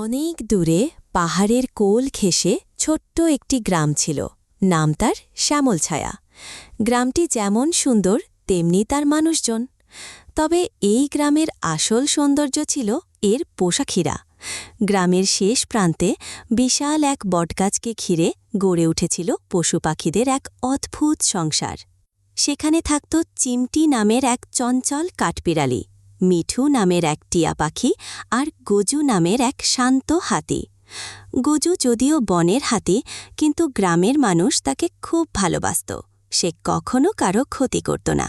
অনেক দূরে পাহাড়ের কোল ঘেঁষে ছোট্ট একটি গ্রাম ছিল। নাম তার শ্যামলছায়া। গ্রামটি যেমন সুন্দর তেমনি তার মানুষজন। তবে এই গ্রামের আসল সৌন্দর্য ছিল এর পোশাকিরা। গ্রামের শেষ প্রান্তে বিশাল এক বটগাছকে ঘিরে গড়ে উঠেছিল পশু পাখিদের এক অদ্ভুত সংসার। সেখানে থাকত চিমটি নামের এক চঞ্চল কাঠবিড়ালি, মিঠু নামের এক টিয়া পাখি আর গজু নামের এক শান্ত হাতি। গজু যদিও বনের হাতি, কিন্তু গ্রামের মানুষ তাকে খুব ভালোবাসত। সে কখনো কারো ক্ষতি করত না।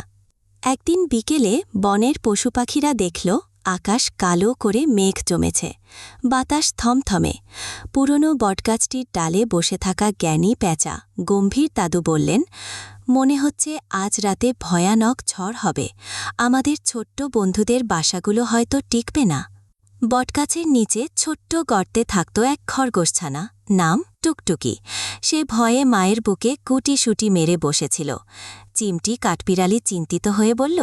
একদিন বিকেলে বনের পশু পাখিরা দেখল আকাশ কালো করে মেঘ জমেছে, বাতাস থমথমে। পুরনো বটগাছটির ডালে বসে থাকা জ্ঞানী প্যাঁচা গম্ভীর দাদু বললেন, মনে হচ্ছে আজ রাতে ভয়ানক ঝড় হবে। আমাদের ছোট্ট বন্ধুদের বাসাগুলো হয়তো টিকবে না। বটগাছের নিচে ছোট্ট গর্তে থাকত এক খরগোশছানা, নাম টুকটুকি। সে ভয়ে মায়ের বুকে কুটিসুটি মেরে বসেছিল। চিমটি কাঠবিড়ালি চিন্তিত হয়ে বলল,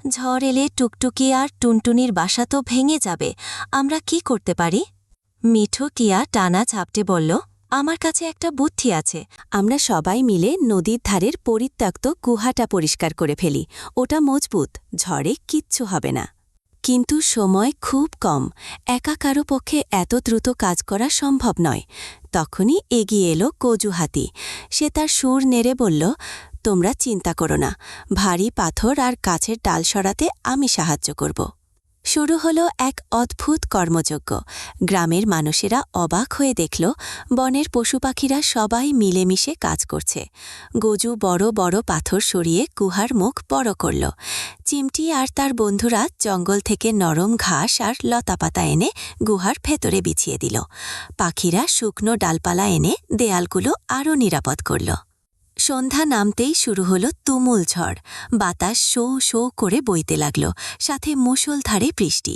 ঝড় এলে টুকটুকি আর টুনটুনির বাসা তো ভেঙে যাবে। আমরা কি করতে পারি? মিঠু টিয়া টানা ঝাপটে বলল, আমার কাছে একটা বুদ্ধি আছে। আমরা সবাই মিলে নদীর ধারের পরিত্যক্ত গুহাটা পরিষ্কার করে ফেলি। ওটা মজবুত, ঝড়ে কিচ্ছু হবে না। কিন্তু সময় খুব কম, একা কারো পক্ষে এত দ্রুত কাজ করা সম্ভব নয়। তখনই এগিয়ে এলো কজু হাতি। সে তার সুর নেড়ে বলল, তোমরা চিন্তা করো না, ভারী পাথর আর গাছের ডাল সরাতে আমি সাহায্য করব। শুরু হলো এক অদ্ভুত কর্মযজ্ঞ। গ্রামের মানুষেরা অবাক হয়ে দেখল বনের পশু পাখিরা সবাই মিলেমিশে কাজ করছে। গজু বড় বড় পাথর সরিয়ে গুহার মুখ বড় করল। চিমটি আর তার বন্ধুরা জঙ্গল থেকে নরম ঘাস আর লতাপাতা এনে গুহার ভেতরে বিছিয়ে দিল। পাখিরা শুকনো ডালপালা এনে দেয়ালগুলো আরও নিরাপদ করল। সন্ধ্যা নামতেই শুরু হলো তুমুল ঝড়। বাতাস শো শো করে বইতে লাগল, সাথে মুষলধারে বৃষ্টি।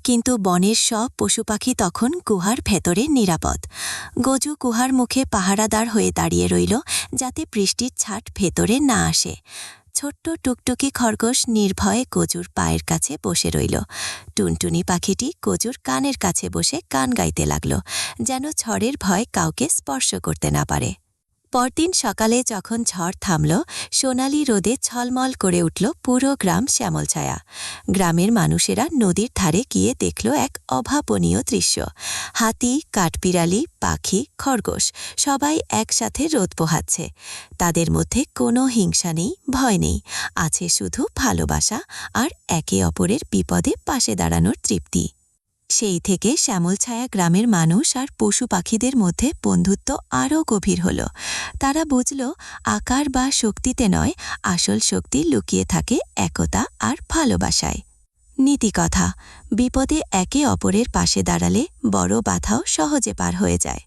কিন্তু বনের সব পশু পাখি তখন গুহার ভেতরে নিরাপদ। গজু গুহার মুখে পাহারাদার হয়ে দাঁড়িয়ে রইল, যাতে বৃষ্টির ছাট ভেতরে না আসে। ছোট্ট টুকটুকি খরগোশ নির্ভয়ে গজুর পায়ের কাছে বসে রইল। টুনটুনি পাখিটি গজুর কানের কাছে বসে গান গাইতে লাগল, যেন ঝড়ের ভয় কাউকে স্পর্শ করতে না পারে। পরদিন সকালে যখন ঝড় থামল, সোনালি রোদে ছলমল করে উঠল পুরো গ্রাম শ্যামলছায়া। গ্রামের মানুষেরা নদীর ধারে গিয়ে দেখল এক অভাবনীয় দৃশ্য। হাতি, কাঠবিড়ালি, পাখি, খরগোশ সবাই একসাথে রোদ পোহাচ্ছে। তাদের মধ্যে কোনো হিংসা নেই, ভয় নেই, আছে শুধু ভালোবাসা আর একে অপরের বিপদে পাশে দাঁড়ানোর তৃপ্তি। সেই থেকে শ্যামলছায়া গ্রামের মানুষ আর পশু পাখিদের মধ্যে বন্ধুত্ব আরও গভীর হল। তারা বুঝল, আকার বা শক্তিতে নয়, আসল শক্তি লুকিয়ে থাকে একতা আর ভালোবাসায়। নীতিকথা, বিপদে একে অপরের পাশে দাঁড়ালে বড় বাধাও সহজে পার হয়ে যায়।